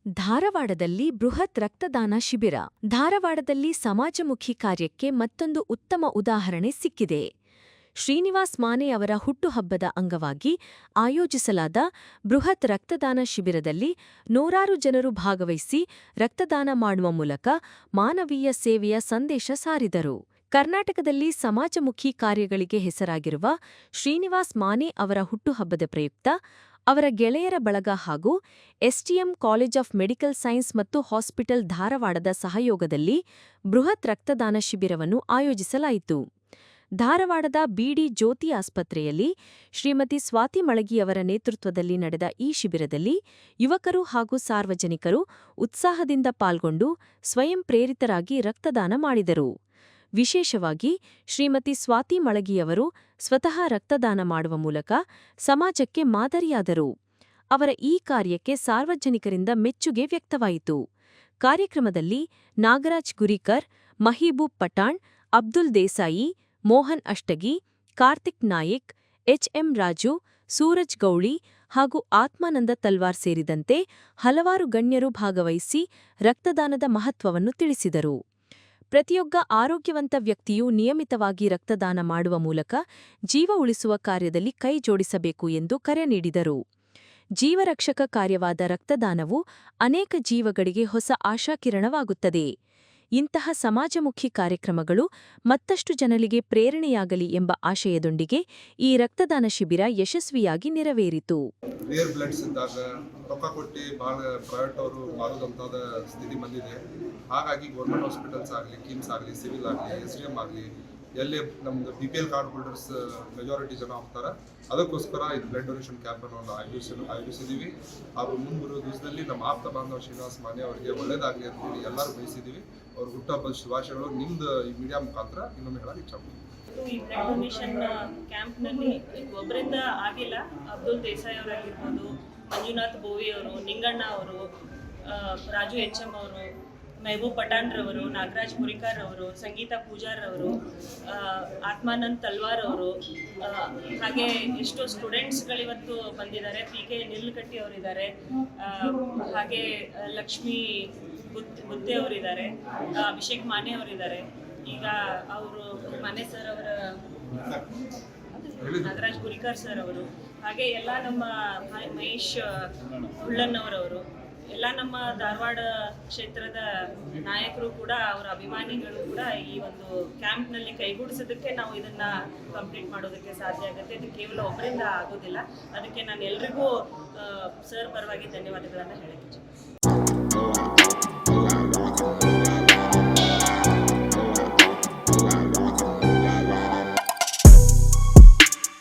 ಧಾರವಾಡದಲ್ಲಿ ಬೃಹತ್ ರಕ್ತದಾನ ಶಿಬಿರ. ಧಾರವಾಡದಲ್ಲಿ ಸಮಾಜಮುಖಿ ಕಾರ್ಯಕ್ಕೆ ಮತ್ತೊಂದು ಉತ್ತಮ ಉದಾಹರಣೆ ಸಿಕ್ಕಿದೆ. ಶ್ರೀನಿವಾಸ್ ಮಾನೆ ಅವರ ಹುಟ್ಟುಹಬ್ಬದ ಅಂಗವಾಗಿ ಆಯೋಜಿಸಲಾದ ಬೃಹತ್ ರಕ್ತದಾನ ಶಿಬಿರದಲ್ಲಿ ನೂರಾರು ಜನರು ಭಾಗವಹಿಸಿ ರಕ್ತದಾನ ಮಾಡುವ ಮೂಲಕ ಮಾನವೀಯ ಸೇವೆಯ ಸಂದೇಶ ಸಾರಿದರು. ಕರ್ನಾಟಕದಲ್ಲಿ ಸಮಾಜಮುಖಿ ಕಾರ್ಯಗಳಿಗೆ ಹೆಸರಾಗಿರುವ ಶ್ರೀನಿವಾಸ್ ಮಾನೆ ಅವರ ಹುಟ್ಟುಹಬ್ಬದ ಪ್ರಯುಕ್ತ ಅವರ ಗೆಳೆಯರ ಬಳಗ ಹಾಗೂ STM college of medical science ಮತ್ತು ಹಾಸ್ಪಿಟಲ್ ಧಾರವಾಡದ ಸಹಯೋಗದಲ್ಲಿ ಬೃಹತ್ ರಕ್ತದಾನ ಶಿಬಿರವನ್ನು ಆಯೋಜಿಸಲಾಯಿತು. ಧಾರವಾಡದ ಬಿಡಿ ಜ್ಯೋತಿ ಆಸ್ಪತ್ರೆಯಲ್ಲಿ ಶ್ರೀಮತಿ ಸ್ವಾತಿ ಮಳಗಿಯವರ ನೇತೃತ್ವದಲ್ಲಿ ನಡೆದ ಈ ಶಿಬಿರದಲ್ಲಿ ಯುವಕರು ಹಾಗೂ ಸಾರ್ವಜನಿಕರು ಉತ್ಸಾಹದಿಂದ ಪಾಲ್ಗೊಂಡು ಸ್ವಯಂ ಪ್ರೇರಿತರಾಗಿ ರಕ್ತದಾನ ಮಾಡಿದರು. ವಿಶೇಷವಾಗಿ ಶ್ರೀಮತಿ ಸ್ವಾತಿ ಮಳಗಿಯವರು ಸ್ವತಃ ರಕ್ತದಾನ ಮಾಡುವ ಮೂಲಕ ಸಮಾಜಕ್ಕೆ ಮಾದರಿಯಾದರು. ಅವರ ಈ ಕಾರ್ಯಕ್ಕೆ ಸಾರ್ವಜನಿಕರಿಂದ ಮೆಚ್ಚುಗೆ ವ್ಯಕ್ತವಾಯಿತು. ಕಾರ್ಯಕ್ರಮದಲ್ಲಿ ನಾಗರಾಜ್ ಗುರಿಕರ್, ಮಹೀಬೂಬ್ ಪಠಾಣ್, ಅಬ್ದುಲ್ ದೇಸಾಯಿ, ಮೋಹನ್ ಅಷ್ಟಗಿ, ಕಾರ್ತಿಕ್ ನಾಯಿಕ್, ಎಚ್ಎಂ ರಾಜು, ಸೂರಜ್ ಗೌಳಿ ಹಾಗೂ ಆತ್ಮಾನಂದ ತಲ್ವಾರ್ ಸೇರಿದಂತೆ ಹಲವಾರು ಗಣ್ಯರು ಭಾಗವಹಿಸಿ ರಕ್ತದಾನದ ಮಹತ್ವವನ್ನು ತಿಳಿಸಿದರು. ಪ್ರತಿಯೊಬ್ಬ ಆರೋಗ್ಯವಂತ ವ್ಯಕ್ತಿಯೂ ನಿಯಮಿತವಾಗಿ ರಕ್ತದಾನ ಮಾಡುವ ಮೂಲಕ ಜೀವ ಉಳಿಸುವ ಕಾರ್ಯದಲ್ಲಿ ಕೈ ಜೋಡಿಸಬೇಕು ಎಂದು ಕರೆ ನೀಡಿದರು. ಜೀವರಕ್ಷಕ ಕಾರ್ಯವಾದ ರಕ್ತದಾನವು ಅನೇಕ ಜೀವಗಳಿಗೆ ಹೊಸ ಆಶಾಕಿರಣವಾಗುತ್ತದೆ. ಇಂತಹ ಸಮಾಜಮುಖಿ ಕಾರ್ಯಕ್ರಮಗಳು ಮತ್ತಷ್ಟು ಜನರಿಗೆ ಪ್ರೇರಣೆಯಾಗಲಿ ಎಂಬ ಆಶಯದೊಂದಿಗೆ ಈ ರಕ್ತದಾನ ಶಿಬಿರ ಯಶಸ್ವಿಯಾಗಿ ನೆರವೇರಿತು. ರೇರ್ ಬ್ಲಡ್ಸ್ ಇದ್ದಾಗ ರೊಕ್ಕ ಕೊಟ್ಟು ಭಾಳ ಪ್ರೈವೇಟ್ ಅವರು ಮಾಡೋದಂತಾದ ಸ್ಥಿತಿ ಬಂದಿದೆ. ಹಾಗಾಗಿ ಗೌರ್ಮೆಂಟ್ ಹಾಸ್ಪಿಟಲ್ಸ್ ಆಗಲಿ, ಕಿಮ್ಸ್ ಆಗಲಿ, ಸಿವಿಲ್ ಆಗಲಿ, SDM ಆಗಲಿ, ಎಲ್ಲಿ ನಮ್ದು BPL ಕಾರ್ಡ್ ಹೋಲ್ಡರ್ಸ್ ಮೆಜಾರಿಟಿ ಜನ ಹೋಗ್ತಾರೆ. ಅದಕ್ಕೋಸ್ಕರ ಇದು ಬ್ಲಡ್ ಡೊನೇಷನ್ ಕ್ಯಾಂಪನ್ನು ಒಂದು ಆಯೋಜಿಸಿದ್ದೀವಿ. ಹಾಗೂ ಮುಂಬರುವ ದಿವಸದಲ್ಲಿ ನಮ್ಮ ಆಪ್ತ ಬಾಂಧವ ಶ್ರೀನಿವಾಸ್ ಮಾನೆ ಅವರಿಗೆ ಒಳ್ಳೇದಾಗಲಿ ಅಂತೇಳಿ ಎಲ್ಲರೂ ಬಯಸಿದ್ದೀವಿ. ಅವ್ರ ಹುಟ್ಟುಹಬ್ಬದ ಶುಭಾಶಯಗಳು ನಿಮ್ದು ಈ ಮೀಡಿಯಾ ಮುಖಾಂತರ ಇನ್ನೊಮ್ಮೆ ಹೇಳಕ್ಕೆ ಇಚ್ಛಪಡ್ತೀನಿ. ಈ ಬ್ಲಡ್ ಡೊನೇಷನ್ ಕ್ಯಾಂಪ್ನಲ್ಲಿ ಒಬ್ಬರಿಂದ ಆಗಿಲ್ಲ. ಅಬ್ದುಲ್ ದೇಸಾಯಿ ಅವರಾಗಿರ್ಬೋದು, ಮಂಜುನಾಥ್ ಬೋವಿ ಅವರು, ನಿಂಗಣ್ಣ ಅವರು, ರಾಜು HM ಅವರು, ಮೆಹಬೂಬ್ ಪಠಾಣ್ರವರು, ನಾಗರಾಜ್ ಮುರಿಕಾರ್ ಅವರು, ಸಂಗೀತಾ ಪೂಜಾರ್ ಅವರು, ಆತ್ಮಾನಂದ್ ತಲ್ವಾರ್ ಅವರು, ಹಾಗೆ ಎಷ್ಟೋ ಸ್ಟೂಡೆಂಟ್ಸ್ಗಳಿವತ್ತು ಬಂದಿದ್ದಾರೆ. PK ನಿಲ್ಕಟ್ಟಿ ಅವರಿದ್ದಾರೆ, ಹಾಗೆ ಲಕ್ಷ್ಮೀ ಬುದ್ಧೆ ಅವರಿದ್ದಾರೆ, ಅಭಿಷೇಕ್ ಮಾನೆ ಅವರಿದ್ದಾರೆ. ಈಗ ಅವರು ಮಾನೆ ಸರ್ ಅವರ ನಾಗರಾಜ್ ಗುರಿಕಾರ್ ಸರ್ ಅವರು, ಹಾಗೆ ಎಲ್ಲ ನಮ್ಮ ಮಹೇಶ್ ಹುಳ್ಳನ್ನವರವರು, ಎಲ್ಲ ನಮ್ಮ ಧಾರವಾಡ ಕ್ಷೇತ್ರದ ನಾಯಕರು ಕೂಡ, ಅವರ ಅಭಿಮಾನಿಗಳು ಕೂಡ ಈ ಒಂದು ಕ್ಯಾಂಪ್ನಲ್ಲಿ ಕೈಗೂಡಿಸೋದಕ್ಕೆ ನಾವು ಇದನ್ನು ಕಂಪ್ಲೀಟ್ ಮಾಡೋದಕ್ಕೆ ಸಾಧ್ಯ ಆಗುತ್ತೆ. ಇದು ಕೇವಲ ಒಬ್ಬರಿಂದ ಆಗೋದಿಲ್ಲ. ಅದಕ್ಕೆ ನಾನು ಎಲ್ರಿಗೂ ಸರ್ ಪರವಾಗಿ ಧನ್ಯವಾದಗಳನ್ನು ಹೇಳಕ್ಕೆ